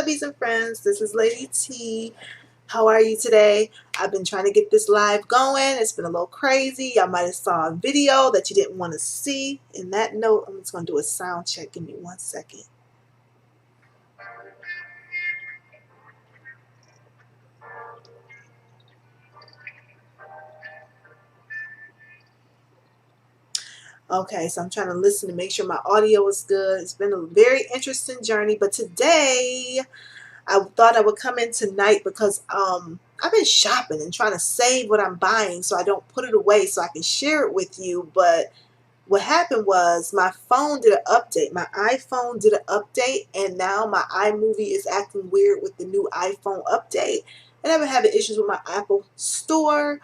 lovies and friends, this is Lady T. How are you today? I've been trying to get this live going. It's been a little crazy. Y'all might have saw a video that you didn't want to see. In that note, I'm just going to do a sound check. Give me 1 second. Okay, so I'm trying to listen to make sure my audio is good. It's been a very interesting journey, but today I thought I would come in tonight because I've been shopping and trying to save what I'm buying so I don't put it away so I can share it with you. But what happened was my phone did an update. My iPhone did an update, and now my iMovie is acting weird with the new iPhone update. And I've been having issues with my Apple Store,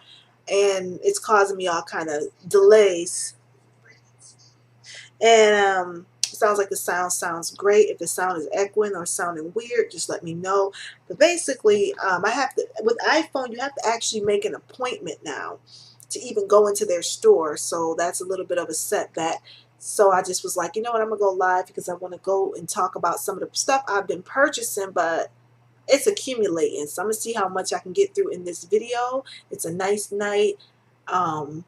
and it's causing me all kind of delays. And sounds like the sound sounds great. If the sound is echoing or sounding weird, just let me know. But basically, I have to, with iPhone, you have to actually make an appointment now to even go into their store. So that's a little bit of a setback. So I just was like, you know what, I'm gonna go live because I want to go and talk about some of the stuff I've been purchasing, but it's accumulating. So I'm gonna see how much I can get through in this video. It's a nice night, and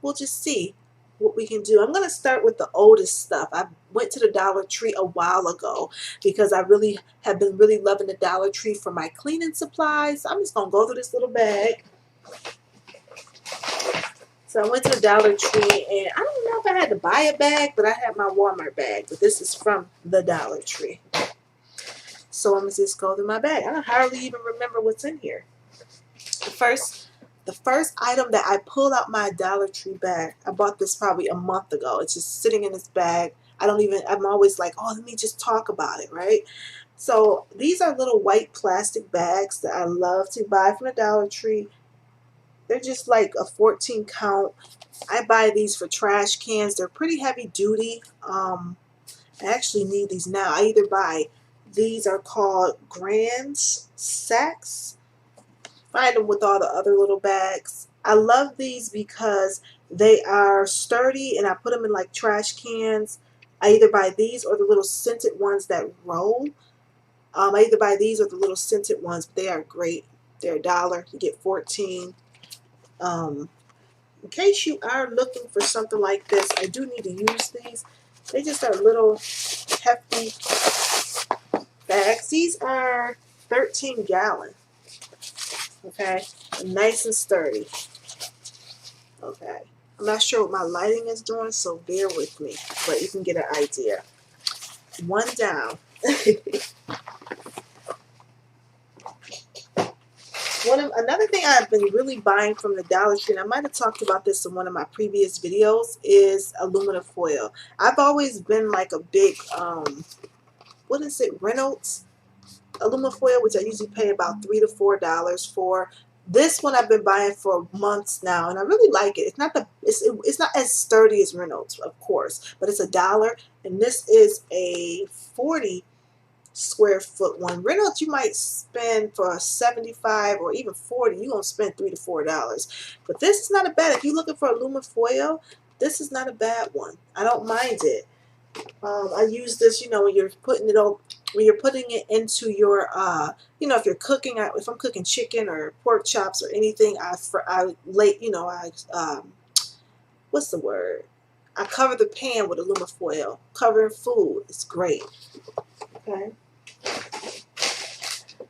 we'll just see what we can do. I'm going to start with the oldest stuff. I went to the Dollar Tree a while ago because I really have been really loving the Dollar Tree for my cleaning supplies. I'm just going to go through this little bag. So I went to the Dollar Tree, and I don't know if I had to buy a bag, but I had my Walmart bag. But this is from the Dollar Tree. So I'm going to just go through my bag. I don't hardly even remember what's in here. The first item that I pulled out my Dollar Tree bag, I bought this probably a month ago. It's just sitting in this bag. I'm always like, oh, let me just talk about it, right? So these are little white plastic bags that I love to buy from the Dollar Tree. They're just like a 14 count. I buy these for trash cans. They're pretty heavy duty. I actually need these now. I either buy, these are called Grand Sacks. Find them with all the other little bags. I love these because they are sturdy, and I put them in like trash cans. I either buy these or the little scented ones that roll. I either buy these or the little scented ones, but they are great. They're $1. You get 14. In case you are looking for something like this, I do need to use these. They just are little hefty bags. These are 13 gallon. Okay, nice and sturdy. Okay, I'm not sure what my lighting is doing, so bear with me, but you can get an idea. One down. Another thing I've been really buying from the Dollar Tree, and I might have talked about this in one of my previous videos, is aluminum foil. I've always been like a big, what is it, Reynolds aluminum foil, which I usually pay about $3 to $4 for. This one I've been buying for months now, and I really like it. It's not as sturdy as Reynolds, of course, but it's $1, and this is a 40 square foot one. Reynolds you might spend for 75 or even 40. You're gonna spend $3 to $4, but this is not a bad. If you're looking for aluminum foil, this is not a bad one. I don't mind it. I use this, when you're putting it into your, if you're cooking, if I'm cooking chicken or pork chops or anything, what's the word? I cover the pan with aluminum foil. Covering food, it's great. Okay.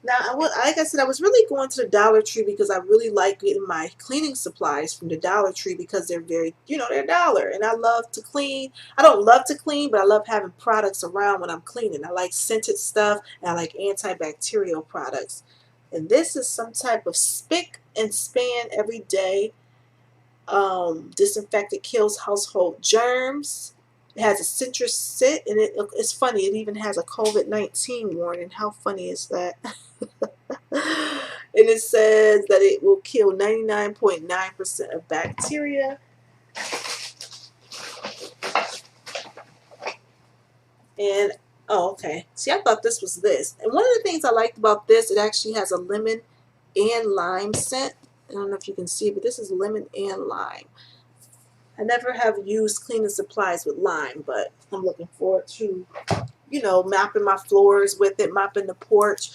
Now, like I said, I was really going to the Dollar Tree because I really like getting my cleaning supplies from the Dollar Tree because they're very, they're $1. And I love to clean. I don't love to clean, but I love having products around when I'm cleaning. I like scented stuff, and I like antibacterial products. And this is some type of Spic and Span everyday disinfectant, kills household germs. It has a citrus scent, and it's funny. It even has a COVID-19 warning. How funny is that? And it says that it will kill 99.9% of bacteria. And, oh, okay. See, I thought this was this. And one of the things I liked about this, it actually has a lemon and lime scent. I don't know if you can see, but this is lemon and lime. I never have used cleaning supplies with lime, but I'm looking forward to you know, mopping my floors with it, mopping the porch.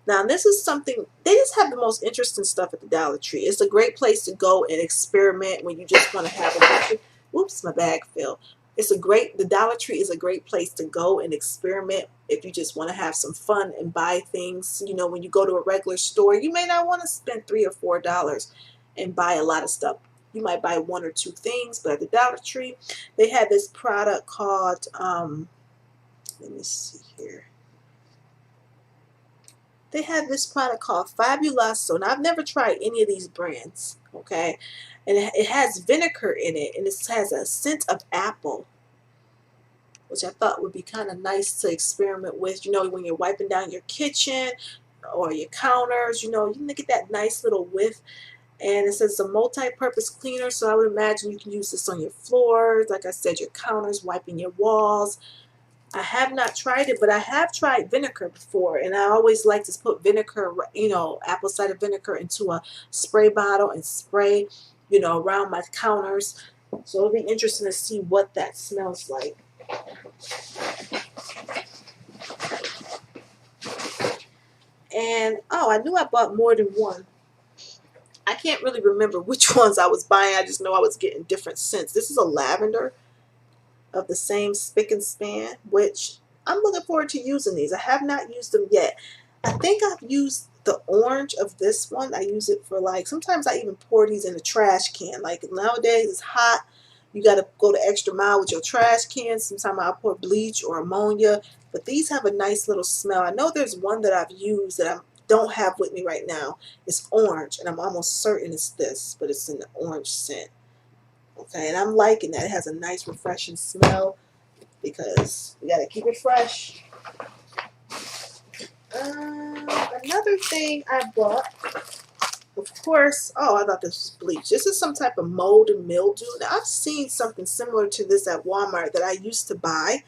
Now, this is something, they just have the most interesting stuff at the Dollar Tree. It's a great place to go and experiment when you just want to have a bunch of, whoops, my bag fell. The Dollar Tree is a great place to go and experiment if you just want to have some fun and buy things. You know, when you go to a regular store, you may not want to spend $3 or $4 and buy a lot of stuff. You might buy one or two things, but at the Dollar Tree, they had this product called, let me see here. They have this product called Fabuloso. Now, I've never tried any of these brands, okay? And it has vinegar in it, and it has a scent of apple, which I thought would be kind of nice to experiment with. You know, when you're wiping down your kitchen or your counters, you know, you can get that nice little whiff. And it says it's a multi-purpose cleaner, so I would imagine you can use this on your floors, like I said, your counters, wiping your walls. I have not tried it, but I have tried vinegar before, and I always like to put vinegar, you know, apple cider vinegar into a spray bottle and spray, you know, around my counters. So it'll be interesting to see what that smells like. And, oh, I knew I bought more than one. I can't really remember which ones I was buying. I just know I was getting different scents. This is a lavender of the same Spic and Span, which I'm looking forward to using these. I have not used them yet. I think I've used the orange of this one. I use it for, like, sometimes I even pour these in a trash can. Like, nowadays it's hot. You got to go the extra mile with your trash cans. Sometimes I'll pour bleach or ammonia. But these have a nice little smell. I know there's one that I've used that I don't have with me right now. It's orange, and I'm almost certain it's this, but it's an orange scent. Okay, and I'm liking that. It has a nice refreshing smell because we got to keep it fresh. Another thing I bought, of course, oh, I thought this was bleach. This is some type of mold and mildew. Now, I've seen something similar to this at Walmart that I used to buy,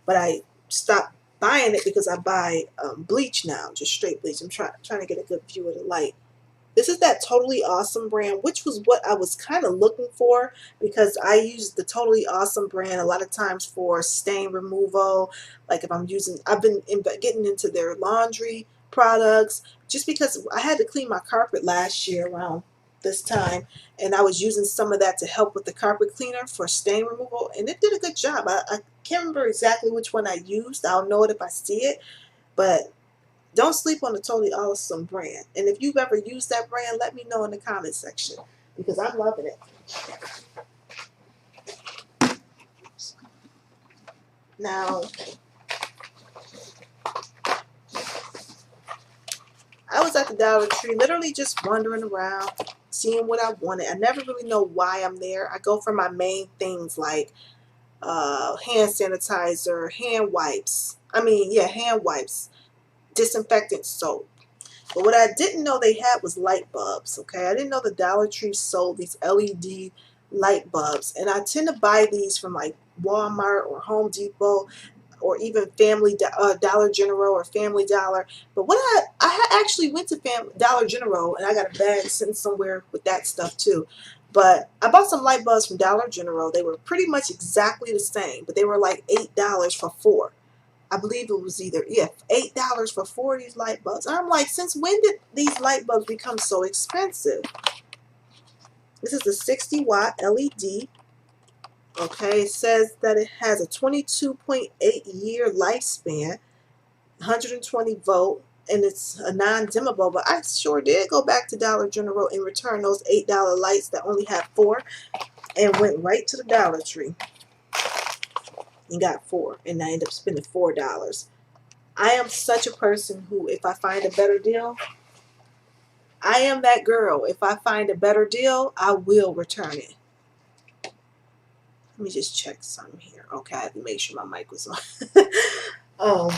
but I stopped buying it because I buy bleach now, just straight bleach. I'm trying to get a good view of the light. This is that Totally Awesome brand, which was what I was kind of looking for because I use the Totally Awesome brand a lot of times for stain removal. Like if I'm using, I've been getting into their laundry products just because I had to clean my carpet last year around this time, and I was using some of that to help with the carpet cleaner for stain removal, and it did a good job. I can't remember exactly which one I used. I'll know it if I see it, but don't sleep on the Totally Awesome brand. And if you've ever used that brand, let me know in the comment section because I'm loving it. Now, I was at the Dollar Tree literally just wandering around, seeing what I wanted. I never really know why I'm there. I go for my main things like hand sanitizer, hand wipes. Hand wipes, disinfectant soap. But what I didn't know they had was light bulbs, okay? I didn't know the Dollar Tree sold these LED light bulbs. And I tend to buy these from like Walmart or Home Depot or even Dollar General or Family Dollar. But what I actually went to Dollar General and I got a bag sitting somewhere with that stuff too. But I bought some light bulbs from Dollar General. They were pretty much exactly the same, but they were like $8 for 4. I believe it was either, $8 for 4 of these light bulbs. And I'm like, since when did these light bulbs become so expensive? This is the 60-watt LED. Okay, it says that it has a 22.8-year lifespan, 120 volt, and it's a non-dimmable. But I sure did go back to Dollar General and return those $8 lights that only have 4 and went right to the Dollar Tree and got 4, and I ended up spending $4. I am such a person who, if I find a better deal, I am that girl. If I find a better deal, I will return it. Let me just check something here. Okay, I have to make sure my mic was on.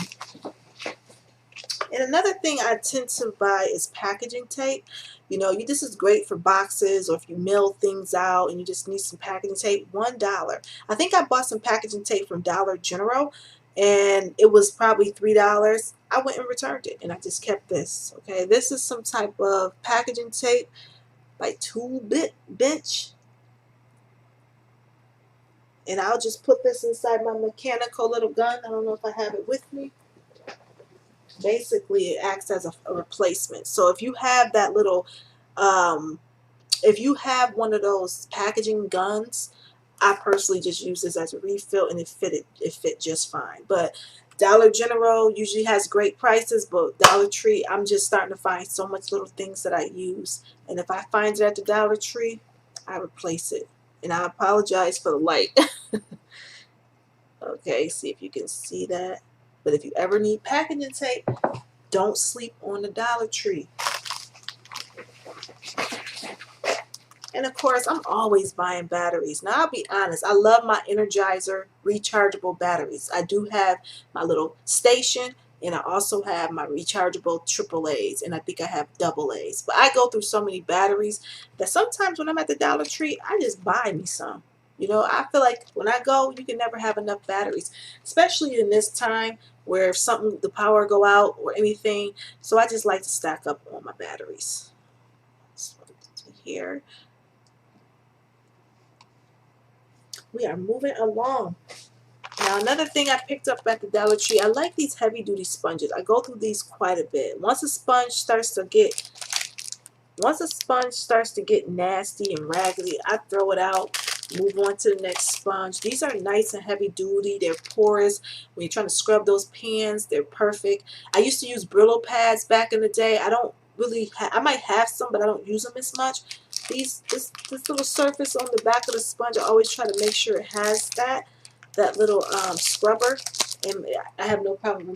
And another thing I tend to buy is packaging tape. You know, this is great for boxes or if you mail things out and you just need some packaging tape. $1. I think I bought some packaging tape from Dollar General and it was probably $3. I went and returned it and I just kept this. Okay, this is some type of packaging tape by Tool Bench. And I'll just put this inside my mechanical little gun. I don't know if I have it with me. Basically, it acts as a replacement. So if you have that little, if you have one of those packaging guns, I personally just use this as a refill, and it fit just fine. But Dollar General usually has great prices, but Dollar Tree, I'm just starting to find so much little things that I use. And if I find it at the Dollar Tree, I replace it. And I apologize for the light. Okay, see if you can see that. But if you ever need packaging tape, don't sleep on the Dollar Tree. And of course, I'm always buying batteries. Now, I'll be honest, I love my Energizer rechargeable batteries. I do have my little station, and I also have my rechargeable AAAs, and I think I have AA's. But I go through so many batteries that sometimes when I'm at the Dollar Tree, I just buy me some. You know, I feel like when I go, you can never have enough batteries, especially in this time where if something, the power go out or anything. So I just like to stack up on my batteries. So here. We are moving along. Now, another thing I picked up at the Dollar Tree, I like these heavy duty sponges. I go through these quite a bit. Once a sponge starts to get nasty and raggedy, I throw it out, move on to the next sponge. These are nice and heavy duty. They're porous. When you're trying to scrub those pans, they're perfect. I used to use Brillo pads back in the day. I don't really I might have some, but I don't use them as much. This little surface on the back of the sponge, I always try to make sure it has that little scrubber, and I have no problem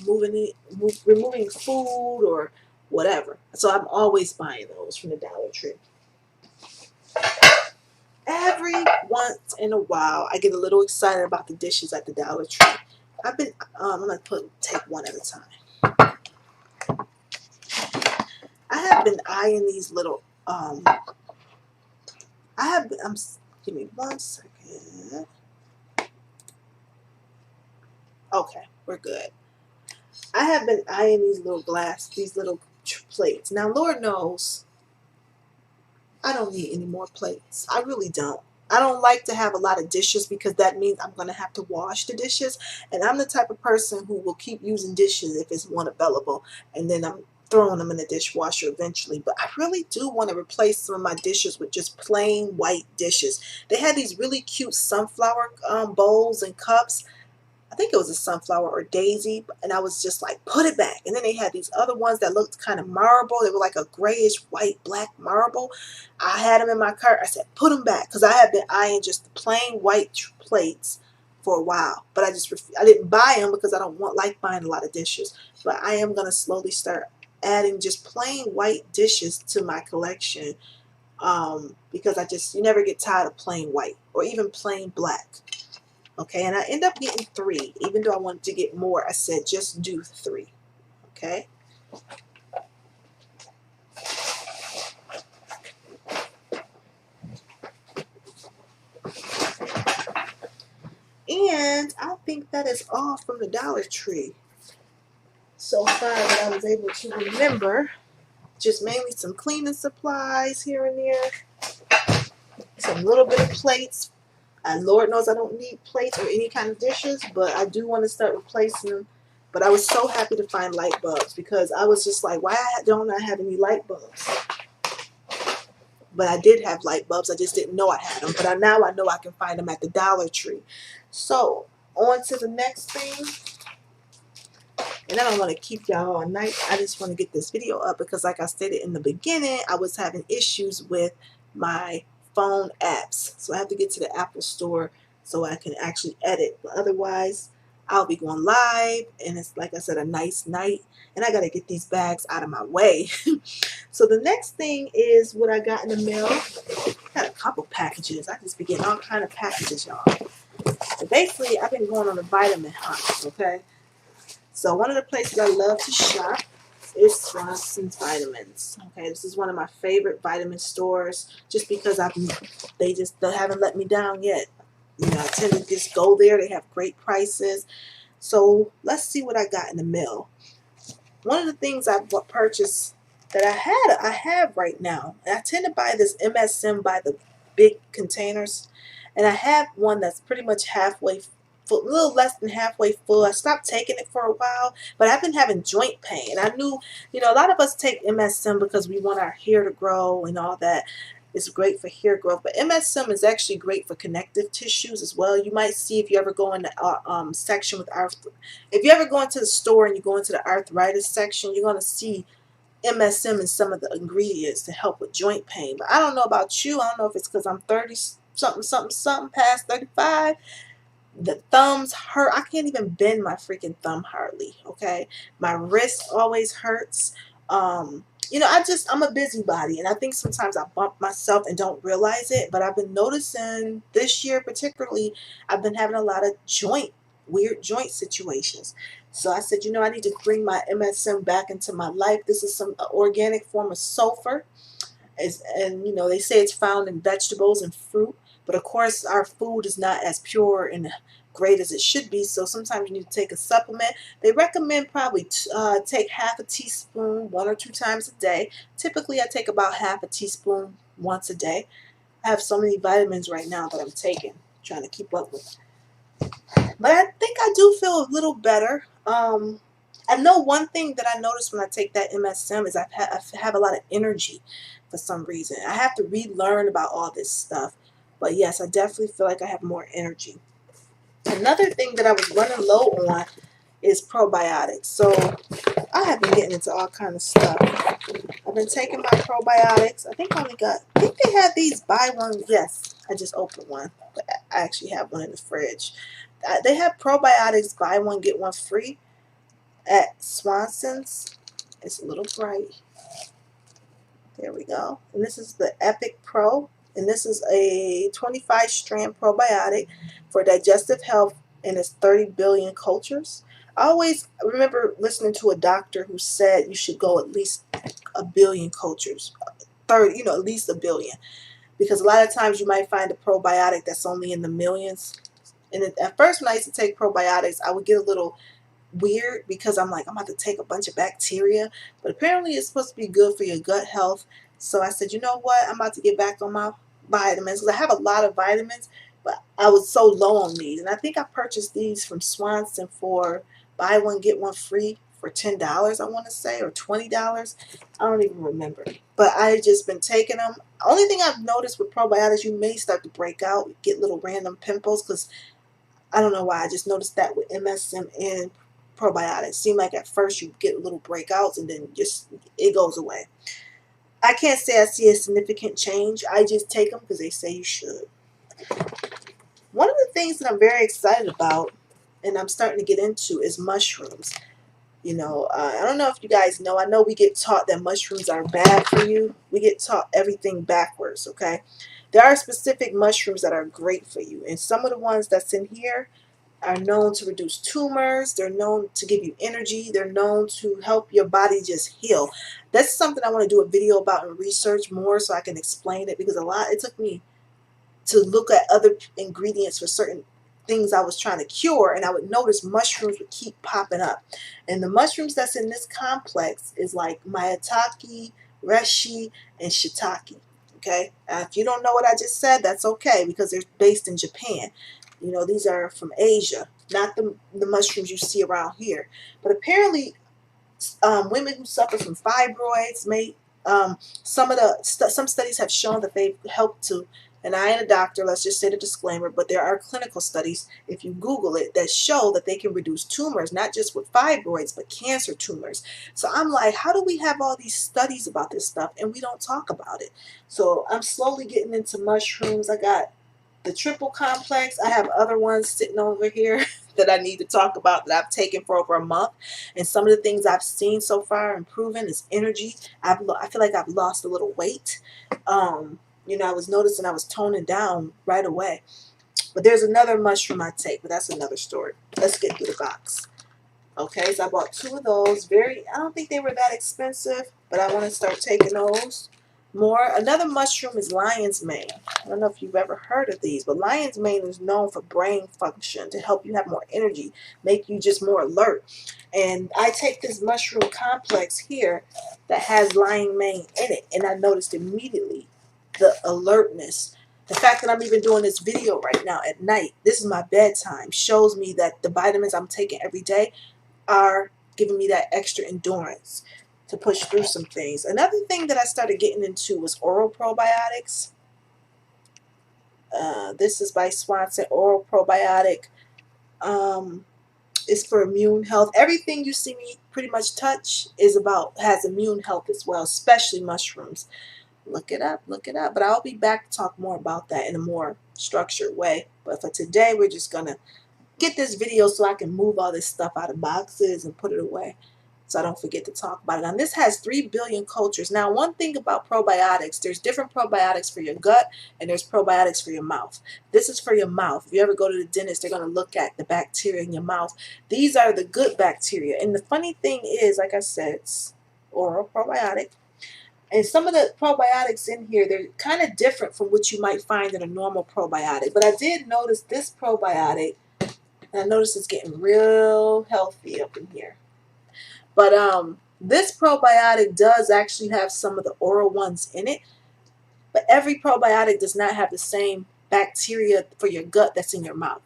removing food or whatever. So I'm always buying those from the Dollar Tree. Every once in a while, I get a little excited about the dishes at the Dollar Tree. I'm gonna take one at a time. I have been eyeing these little give me 1 second. Okay, we're good. I have been eyeing these little plates. Now, Lord knows, I don't need any more plates. I really don't. I don't like to have a lot of dishes because that means I'm going to have to wash the dishes. And I'm the type of person who will keep using dishes if it's one available. And then I'm throwing them in the dishwasher eventually. But I really do want to replace some of my dishes with just plain white dishes. They had these really cute sunflower bowls and cups. I think it was a sunflower or daisy, and I was just like, put it back. And then they had these other ones that looked kind of marble. They were like a grayish white black marble. I had them in my cart. I said, put them back, because I had been eyeing just the plain white plates for a while. But I didn't buy them because I don't like buying a lot of dishes. But I am going to slowly start adding just plain white dishes to my collection, because you never get tired of plain white or even plain black. Okay, and I end up getting 3. Even though I wanted to get more, I said just do 3. Okay. And I think that is all from the Dollar Tree so far that I was able to remember. Just mainly some cleaning supplies here and there. Some little bit of plates. And Lord knows I don't need plates or any kind of dishes, but I do want to start replacing them. But I was so happy to find light bulbs, because I was just like, why don't I have any light bulbs? But I did have light bulbs. I just didn't know I had them. But now I know I can find them at the Dollar Tree. So, on to the next thing. And I don't want to keep y'all all night. I just want to get this video up because, like I stated in the beginning, I was having issues with my phone apps. So I have to get to the Apple store so I can actually edit. But otherwise, I'll be going live, and it's, like I said, a nice night. And I got to get these bags out of my way. So the next thing is what I got in the mail. I got a couple packages. I just be getting all kind of packages, y'all. So basically, I've been going on a vitamin hunt, okay? So one of the places I love to shop is Swanson's Vitamins. Okay, this is one of my favorite vitamin stores, just because they haven't let me down yet. You know, I tend to just go there. They have great prices. So let's see what I got in the mail. One of the things I purchased that I have right now, and I tend to buy this MSM by the big containers, and I have one that's pretty much halfway full, a little less than halfway full. I stopped taking it for a while, but I've been having joint pain. I knew, you know, a lot of us take MSM because we want our hair to grow and all that. It's great for hair growth, but MSM is actually great for connective tissues as well. You might see if you ever go in the section with if you ever go into the store and you go into the arthritis section, you're going to see MSM in some of the ingredients to help with joint pain. But I don't know about you. I don't know if it's because I'm 30 something something something past 35. The thumbs hurt. I can't even bend my freaking thumb hardly. Okay, my wrist always hurts. You know, I'm a busybody, and I think sometimes I bump myself and don't realize it. But I've been noticing this year particularly, I've been having a lot of weird joint situations. So I said, you know, I need to bring my MSM back into my life. This is some organic form of sulfur. And you know, they say it's found in vegetables and fruit, but of course our food is not as pure and great as it should be, so sometimes you need to take a supplement. They recommend probably take half a teaspoon 1 or 2 times a day. Typically I take about half a teaspoon once a day. I have so many vitamins right now that I'm taking, trying to keep up with. But I think I do feel a little better. I know one thing that I notice when I take that MSM is I have a lot of energy for some reason. I have to relearn about all this stuff. But yes, I definitely feel like I have more energy. Another thing that I was running low on is probiotics. So I have been getting into all kind of stuff. I've been taking my probiotics. I think they have these buy one. Yes, I just opened one. But I actually have one in the fridge. They have probiotics buy one get one free at Swanson's. It's a little bright. There we go. And this is the Epic Pro. And this is a 25 strand probiotic for digestive health, and it's 30 billion cultures. I always remember listening to a doctor who said you should go at least a billion cultures. 30, you know, at least a billion. Because a lot of times you might find a probiotic that's only in the millions. And at first when I used to take probiotics, I would get a little weird because I'm like, I'm about to take a bunch of bacteria. But apparently it's supposed to be good for your gut health. So I said, you know what? I'm about to get back on my vitamins because I have a lot of vitamins, but I was so low on these. And I think I purchased these from Swanson for buy one, get one free for $10, I want to say, or $20. I don't even remember. But I just been taking them. Only thing I've noticed with probiotics, you may start to break out, get little random pimples because I don't know why. I just noticed that with MSM and probiotics. Seem like at first you get little breakouts and then just it goes away. I can't say I see a significant change. I just take them because they say you should. One of the things that I'm very excited about and I'm starting to get into is mushrooms. You know, I don't know if you guys know. I know we get taught that mushrooms are bad for you. We get taught everything backwards, okay? There are specific mushrooms that are great for you. And some of the ones that's in here are known to reduce tumors. They're known to give you energy. They're known to help your body just heal. That's something I want to do a video about and research more so I can explain it, because it took me to look at other ingredients for certain things I was trying to cure, and I would notice mushrooms would keep popping up. And the mushrooms that's in this complex is like maitake, reishi, and shiitake. Okay, if you don't know what I just said, that's okay, because they're based in Japan. You know, these are from Asia, not the mushrooms you see around here. But apparently, women who suffer from fibroids some studies have shown that they've helped to, and I ain't a doctor, let's just say the disclaimer, but there are clinical studies, if you Google it, that show that they can reduce tumors, not just with fibroids, but cancer tumors. So I'm like, how do we have all these studies about this stuff and we don't talk about it? So I'm slowly getting into mushrooms. I got the triple complex. I have other ones sitting over here that I need to talk about that I've taken for over a month. And some of the things I've seen so far improving is energy. I feel like I've lost a little weight. You know, I was noticing I was toning down right away. But there's another mushroom I take, but that's another story. Let's get through the box. Okay, so I bought 2 of those. I don't think they were that expensive, but I want to start taking those more. Another mushroom is lion's mane. I don't know if you've ever heard of these, but lion's mane is known for brain function, to help you have more energy, make you just more alert. And I take this mushroom complex here that has lion mane in it, and I noticed immediately the alertness The fact that I'm even doing this video right now at night, this is my bedtime, shows me that the vitamins I'm taking every day are giving me that extra endurance to push through some things. Another thing that I started getting into was oral probiotics. This is by Swanson, oral probiotic. Is for immune health. Everything you see me pretty much touch has immune health as well, especially mushrooms. Look it up, look it up. But I'll be back to talk more about that in a more structured way. But for today, we're just gonna get this video so I can move all this stuff out of boxes and put it away, so I don't forget to talk about it. Now, this has 3 billion cultures. Now, one thing about probiotics, there's different probiotics for your gut and there's probiotics for your mouth. This is for your mouth. If you ever go to the dentist, they're going to look at the bacteria in your mouth. These are the good bacteria. And the funny thing is, like I said, it's oral probiotic. And some of the probiotics in here, they're kind of different from what you might find in a normal probiotic. But I did notice this probiotic, and I noticed it's getting real healthy up in here. But this probiotic does actually have some of the oral ones in it. But every probiotic does not have the same bacteria for your gut that's in your mouth.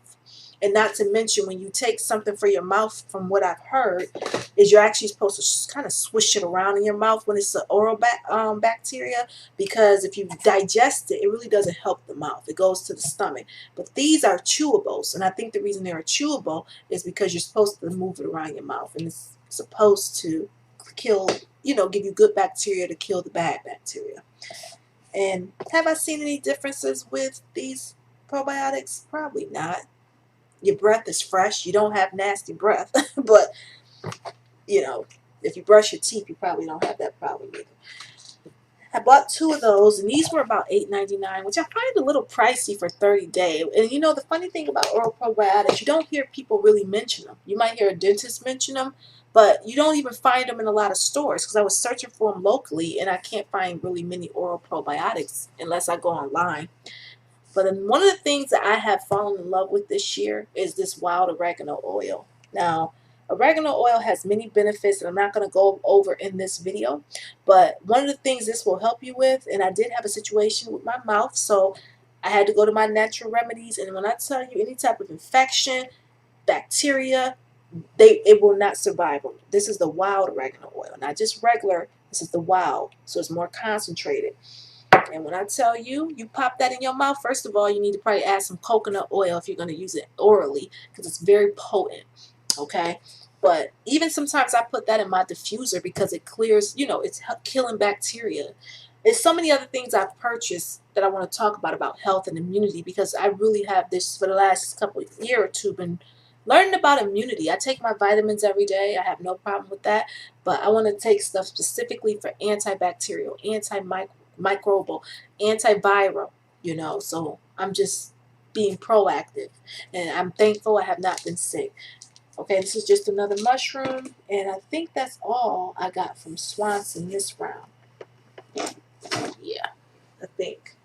And not to mention, when you take something for your mouth, from what I've heard, is you're actually supposed to kind of swish it around in your mouth when it's the oral bacteria, because if you digest it, it really doesn't help the mouth. It goes to the stomach. But these are chewables, and I think the reason they're chewable is because you're supposed to move it around your mouth, and it's supposed to kill, give you good bacteria to kill the bad bacteria. And have I seen any differences with these probiotics? Probably not. Your breath is fresh. You don't have nasty breath. But, if you brush your teeth, you probably don't have that problem either. I bought 2 of those, and these were about $8.99, which I find a little pricey for 30-day. And the funny thing about oral probiotics, you don't hear people really mention them. You might hear a dentist mention them, but you don't even find them in a lot of stores, because I was searching for them locally, and I can't find really many oral probiotics unless I go online. But one of the things that I have fallen in love with this year is this wild oregano oil. Now, oregano oil has many benefits that I'm not going to go over in this video. But one of the things this will help you with, and I did have a situation with my mouth, so I had to go to my natural remedies. And when I tell you, any type of infection, bacteria, it will not survive them. This is the wild oregano oil, not just regular. This is the wild, so it's more concentrated. And when I tell you, you pop that in your mouth, first of all, you need to probably add some coconut oil if you're going to use it orally, because it's very potent, okay? But even sometimes I put that in my diffuser because it clears, it's killing bacteria. There's so many other things I've purchased that I want to talk about health and immunity, because I really have this for the last couple of year or two been learning about immunity. I take my vitamins every day. I have no problem with that. But I want to take stuff specifically for antibacterial, antimicrobial, antiviral, so I'm just being proactive, and I'm thankful I have not been sick. Okay, this is just another mushroom, and I think that's all I got from Swanson this round. Yeah, I think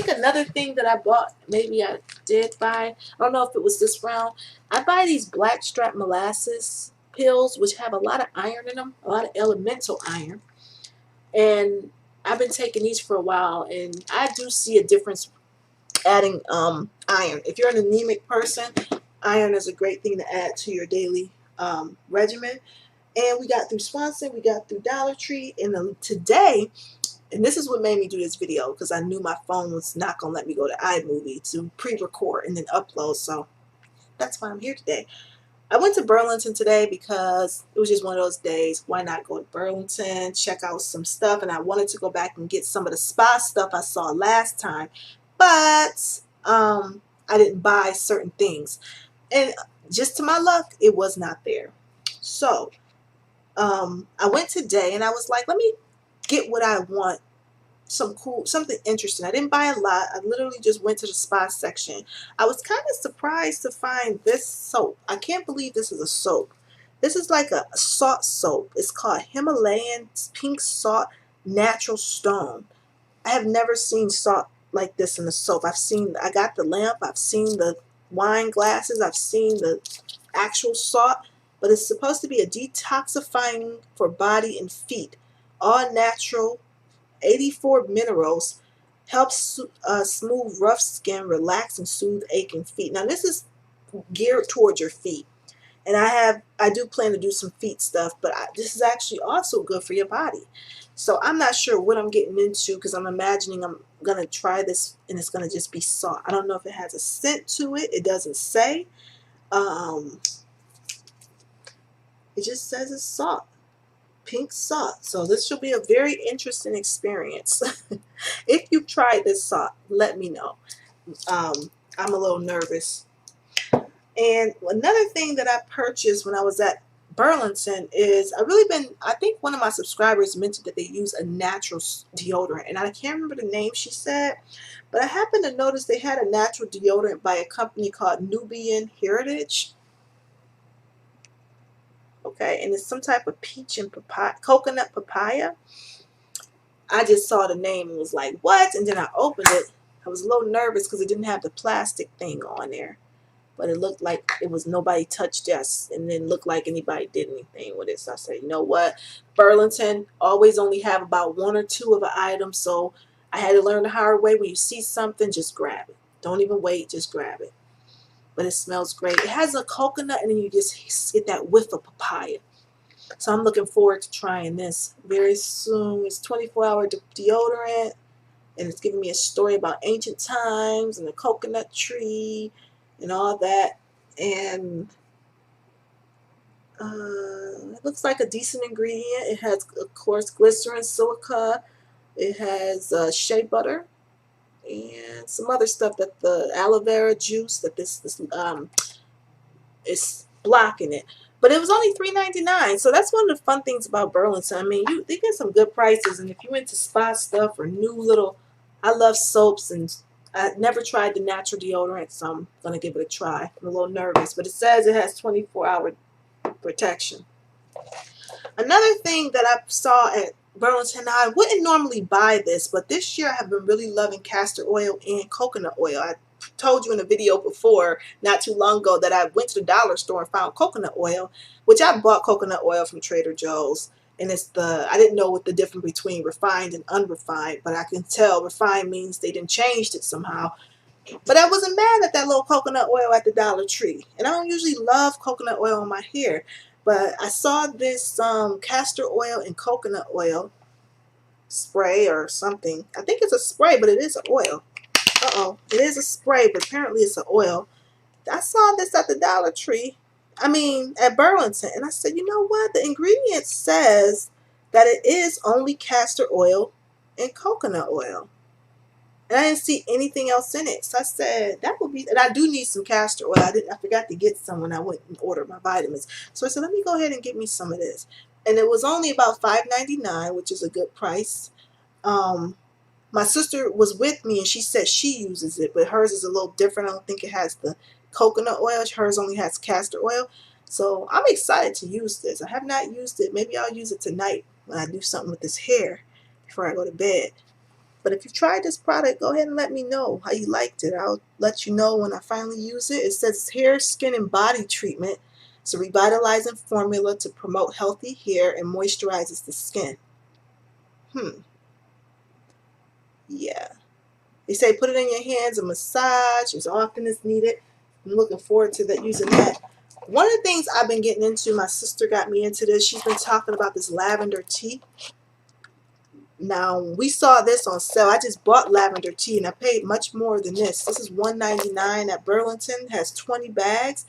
another thing that I bought, maybe I did buy, I don't know if it was this round, I buy these blackstrap molasses pills, which have a lot of iron in them, a lot of elemental iron. And I've been taking these for a while, and I do see a difference adding iron. If you're an anemic person, iron is a great thing to add to your daily regimen. And we got through Swanson, we got through Dollar Tree, and today, and this is what made me do this video, because I knew my phone was not going to let me go to iMovie to pre-record and then upload, so that's why I'm here today. I went to Burlington today because it was just one of those days. Why not go to Burlington, check out some stuff? And I wanted to go back and get some of the spa stuff I saw last time. But I didn't buy certain things. And just to my luck, it was not there. So I went today and I was like, let me get what I want. Something interesting. I didn't buy a lot. I literally just went to the spa section. I was kind of surprised to find this soap. I can't believe this is a soap. This is like a salt soap. It's called Himalayan Pink Salt Natural Stone. I have never seen salt like this in a soap. I got the lamp. I've seen the wine glasses. I've seen the actual salt. But it's supposed to be a detoxifying for body and feet. All natural, 84 minerals, Helps smooth rough skin, relax and soothe aching feet. Now this is geared towards your feet. And I do plan to do some feet stuff, but this is actually also good for your body. So I'm not sure what I'm getting into because I'm imagining I'm going to try this and it's going to just be salt. I don't know if it has a scent to it. It doesn't say. It just says it's salt. Pink salt. So this should be a very interesting experience. If you've tried this salt, let me know. I'm a little nervous. And another thing that I purchased when I was at Burlington is I think one of my subscribers mentioned that they use a natural deodorant, and I can't remember the name she said, but I happened to notice they had a natural deodorant by a company called Nubian Heritage. Okay, and it's some type of peach and papaya, coconut papaya. I just saw the name and was like, what? And then I opened it. I was a little nervous because it didn't have the plastic thing on there. But it looked like it was nobody touched us, and then looked like anybody did anything with it. So I said, you know what? Burlington always only have about one or two of an item, so I had to learn the hard way. When you see something, just grab it. Don't even wait, just grab it. But it smells great. It has a coconut, and then you just get that whiff of papaya. So I'm looking forward to trying this very soon. It's 24-hour deodorant, and it's giving me a story about ancient times and the coconut tree and all that. And it looks like a decent ingredient. It has, of course, glycerin, silica. It has shea butter and some other stuff that the aloe vera juice that this is blocking it. But it was only $3.99, so that's one of the fun things about Burlington. I mean, they get some good prices, and if you're into spa stuff or new little, I love soaps, and I never tried the natural deodorant, so I'm gonna give it a try. I'm a little nervous, but it says it has 24-hour protection. Another thing that I saw at Burlington, now I wouldn't normally buy this, but this year I have been really loving castor oil and coconut oil. I told you in a video before, not too long ago, that I went to the dollar store and found coconut oil, which I bought coconut oil from Trader Joe's. And I didn't know what the difference between refined and unrefined, but I can tell refined means they didn't changed it somehow. But I wasn't mad at that little coconut oil at the Dollar Tree. And I don't usually love coconut oil on my hair, but I saw this castor oil and coconut oil spray or something. I think it's a spray, but it is an oil. It is a spray, but apparently it's an oil. I saw this at the Dollar Tree. I mean, at Burlington. And I said, you know what? The ingredient says that it is only castor oil and coconut oil. And I didn't see anything else in it. So I said, that would be, and I do need some castor oil. I forgot to get some when I went and ordered my vitamins. So I said, let me go ahead and get me some of this. And it was only about $5.99, which is a good price. My sister was with me, and she said she uses it, but hers is a little different. I don't think it has the coconut oil. Hers only has castor oil. So I'm excited to use this. I have not used it. Maybe I'll use it tonight when I do something with this hair before I go to bed. But if you've tried this product, go ahead and let me know how you liked it. I'll let you know when I finally use it. It says it's hair, skin, and body treatment. It's a revitalizing formula to promote healthy hair and moisturizes the skin. Yeah. They say put it in your hands and massage as often as needed. I'm looking forward to using that. One of the things I've been getting into, my sister got me into this. She's been talking about this lavender tea. Now, we saw this on sale. I just bought lavender tea, and I paid much more than this. This is $1.99 at Burlington. It has 20 bags,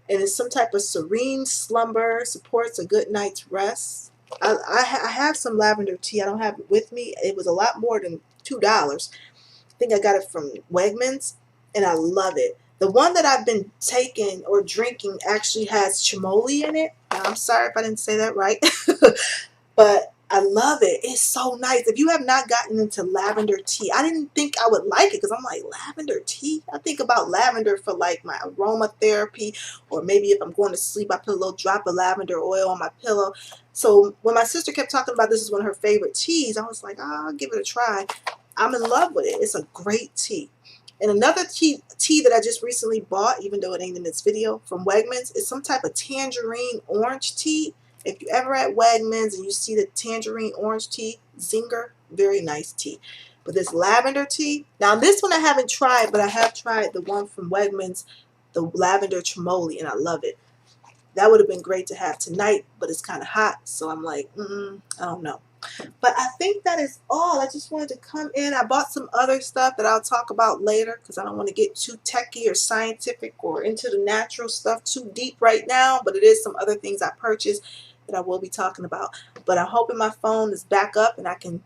and it's some type of serene slumber, supports a good night's rest. I have some lavender tea. I don't have it with me. It was a lot more than $2. I think I got it from Wegmans, and I love it. The one that I've been taking or drinking actually has chimoli in it. Now, I'm sorry if I didn't say that right, but I love it. It's so nice. If you have not gotten into lavender tea, I didn't think I would like it because I'm like, lavender tea? I think about lavender for like my aromatherapy, or maybe if I'm going to sleep, I put a little drop of lavender oil on my pillow. So when my sister kept talking about this is one of her favorite teas, I was like, oh, I'll give it a try. I'm in love with it. It's a great tea. And another tea that I just recently bought, even though it ain't in this video, from Wegmans, is some type of tangerine orange tea. If you're ever at Wegmans and you see the tangerine orange tea, Zinger, very nice tea. But this lavender tea, now this one I haven't tried, but I have tried the one from Wegmans, the lavender tremoli, and I love it. That would have been great to have tonight, but it's kind of hot, so I'm like, I don't know. But I think that is all. I just wanted to come in. I bought some other stuff that I'll talk about later because I don't want to get too techy or scientific or into the natural stuff too deep right now. But it is some other things I purchased that I will be talking about. But I'm hoping my phone is back up and I can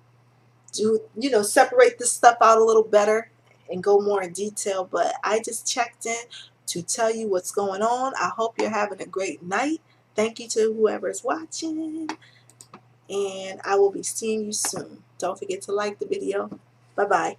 do, separate this stuff out a little better and go more in detail. But I just checked in to tell you what's going on. I hope you're having a great night. Thank you to whoever is watching. And I will be seeing you soon. Don't forget to like the video. Bye-bye.